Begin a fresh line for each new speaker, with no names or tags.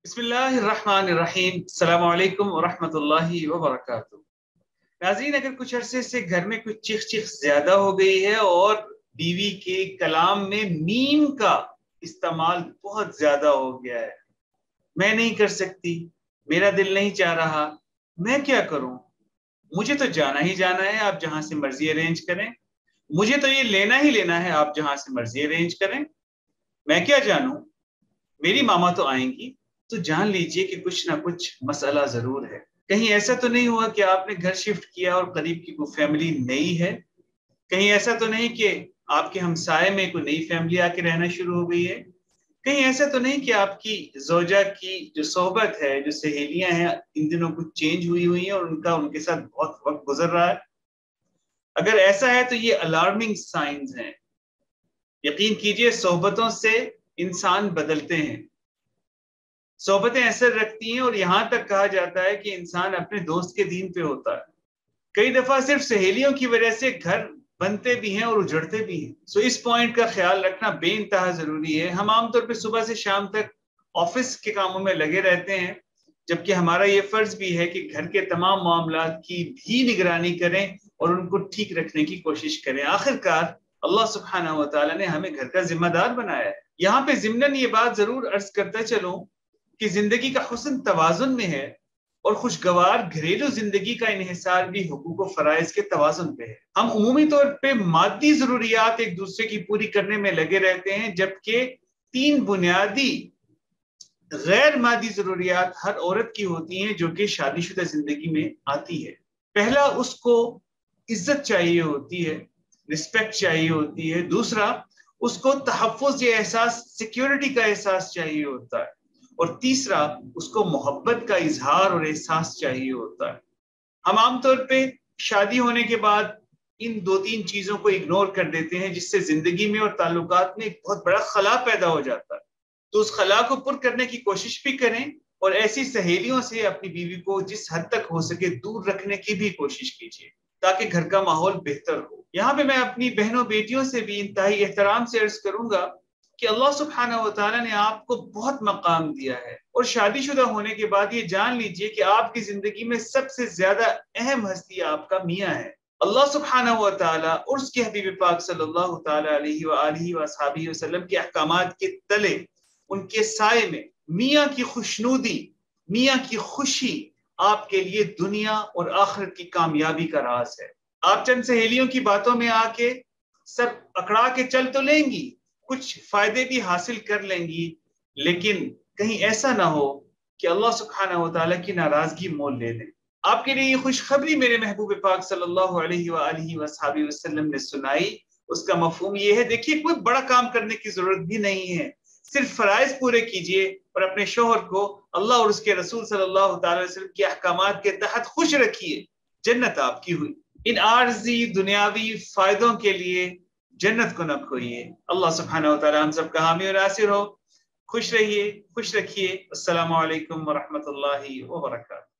بسم اللہ الرحمن الرحیم السلام علیکم ورحمۃ اللہ وبرکاتہ۔ ناظرین، اگر کچھ عرصے سے گھر میں کچھ چیخ زیادہ ہو گئی ہے اور بیوی کے کلام میں میم کا استعمال بہت زیادہ ہو گیا ہے، میں نہیں کر سکتی، میرا دل نہیں چاہ رہا، میں کیا کروں، مجھے تو جانا ہی جانا ہے، آپ جہاں سے مرضی ارینج کریں، مجھے تو یہ لینا ہی لینا ہے، آپ جہاں سے مرضی ارینج کریں، میں کیا جانوں، میری ماما تو آئیں گی، تو جان لیجئے کہ کچھ نہ کچھ مسئلہ ضرور ہے۔ کہیں ایسا تو نہیں ہوا کہ آپ نے گھر شفٹ کیا اور قریب کی کوئی فیملی نئی ہے، کہیں ایسا تو نہیں کہ آپ کے ہمسائے میں کوئی نئی فیملی آ کے رہنا شروع ہو گئی ہے، کہیں ایسا تو نہیں کہ آپ کی زوجہ کی جو صحبت ہے، جو سہیلیاں ہیں، ان دنوں کچھ چینج ہوئی ہیں اور ان کے ساتھ بہت وقت گزر رہا ہے۔ اگر ایسا ہے تو یہ الارمنگ سائنز ہیں۔ یقین کیجئے، صحبتوں سے انسان بدلتے ہیں، صحبتیں اثر رکھتی ہیں، اور یہاں تک کہا جاتا ہے کہ انسان اپنے دوست کے دین پہ ہوتا ہے۔ کئی دفعہ صرف سہیلیوں کی وجہ سے گھر بنتے بھی ہیں اور اجڑتے بھی ہیں۔ سو اس پوائنٹ کا خیال رکھنا بے انتہا ضروری ہے۔ ہم عام طور پہ صبح سے شام تک آفس کے کاموں میں لگے رہتے ہیں، جبکہ ہمارا یہ فرض بھی ہے کہ گھر کے تمام معاملات کی بھی نگرانی کریں اور ان کو ٹھیک رکھنے کی کوشش کریں۔ آخر کار اللہ سبحانہ و تعالیٰ نے ہمیں گھر کا ذمہ دار بنایا ہے۔ یہاں پہ ضمناً یہ بات ضرور عرض کرتا چلوں کہ زندگی کا حسن توازن میں ہے، اور خوشگوار گھریلو زندگی کا انحصار بھی حقوق و فرائض کے توازن پہ ہے۔ ہم عمومی طور پہ مادی ضروریات ایک دوسرے کی پوری کرنے میں لگے رہتے ہیں، جبکہ 3 بنیادی غیر مادی ضروریات ہر عورت کی ہوتی ہیں جو کہ شادی شدہ زندگی میں آتی ہے۔ پہلا، اس کو عزت چاہیے ہوتی ہے، رسپیکٹ چاہیے ہوتی ہے۔ دوسرا، اس کو تحفظ یا احساس، سیکیورٹی کا احساس چاہیے ہوتا ہے، اور تیسرا، اس کو محبت کا اظہار اور احساس چاہیے ہوتا ہے۔ ہم عام طور پہ شادی ہونے کے بعد ان 2-3 چیزوں کو اگنور کر دیتے ہیں، جس سے زندگی میں اور تعلقات میں ایک بہت بڑا خلا پیدا ہو جاتا ہے۔ تو اس خلا کو پر کرنے کی کوشش بھی کریں، اور ایسی سہیلیوں سے اپنی بیوی کو جس حد تک ہو سکے دور رکھنے کی بھی کوشش کیجیے، تاکہ گھر کا ماحول بہتر ہو۔ یہاں پہ میں اپنی بہنوں بیٹیوں سے بھی انتہائی احترام سے عرض کروں گا کہ اللہ سبحانہ و تعالیٰ نے آپ کو بہت مقام دیا ہے، اور شادی شدہ ہونے کے بعد یہ جان لیجئے کہ آپ کی زندگی میں سب سے زیادہ اہم ہستی آپ کا میاں ہے۔ اللہ سبحانہ و تعالیٰ اور اس کے حبیب پاک صلی اللہ تعالیٰ علیہ وآلہ وصحبہ وسلم کے احکامات کے تلے، ان کے سائے میں میاں کی خوشنودی، میاں کی خوشی آپ کے لیے دنیا اور آخرت کی کامیابی کا راز ہے۔ آپ چند سہیلیوں کی باتوں میں آ کے سر اکڑا کے چل تو لیں گی، کچھ فائدے بھی حاصل کر لیں گی، لیکن کہیں ایسا نہ ہو کہ اللہ سبحانہ و تعالیٰ کی ناراضگی مول لے لیں۔ آپ کے لیے یہ خوشخبری میرے محبوب پاک صلی اللہ علیہ وآلہ وصحبہ وسلم نے سنائی، اس کا مفہوم یہ ہے، دیکھیے کوئی بڑا کام کرنے کی ضرورت بھی نہیں ہے، صرف فرائض پورے کیجئے اور اپنے شوہر کو اللہ اور اس کے رسول صلی اللہ تعالی وسلم کے احکامات کے تحت خوش رکھیے، جنت آپ کی ہوئی۔ ان عارضی دنیاوی فائدوں کے لیے جنت کو نہ کھوئیے۔ اللہ سبحانہ و تعالی ہم سب کا حامی اور ناصر ہو۔ خوش رہیے، خوش رکھیے۔ السلام علیکم ورحمۃ اللہ وبرکاتہ۔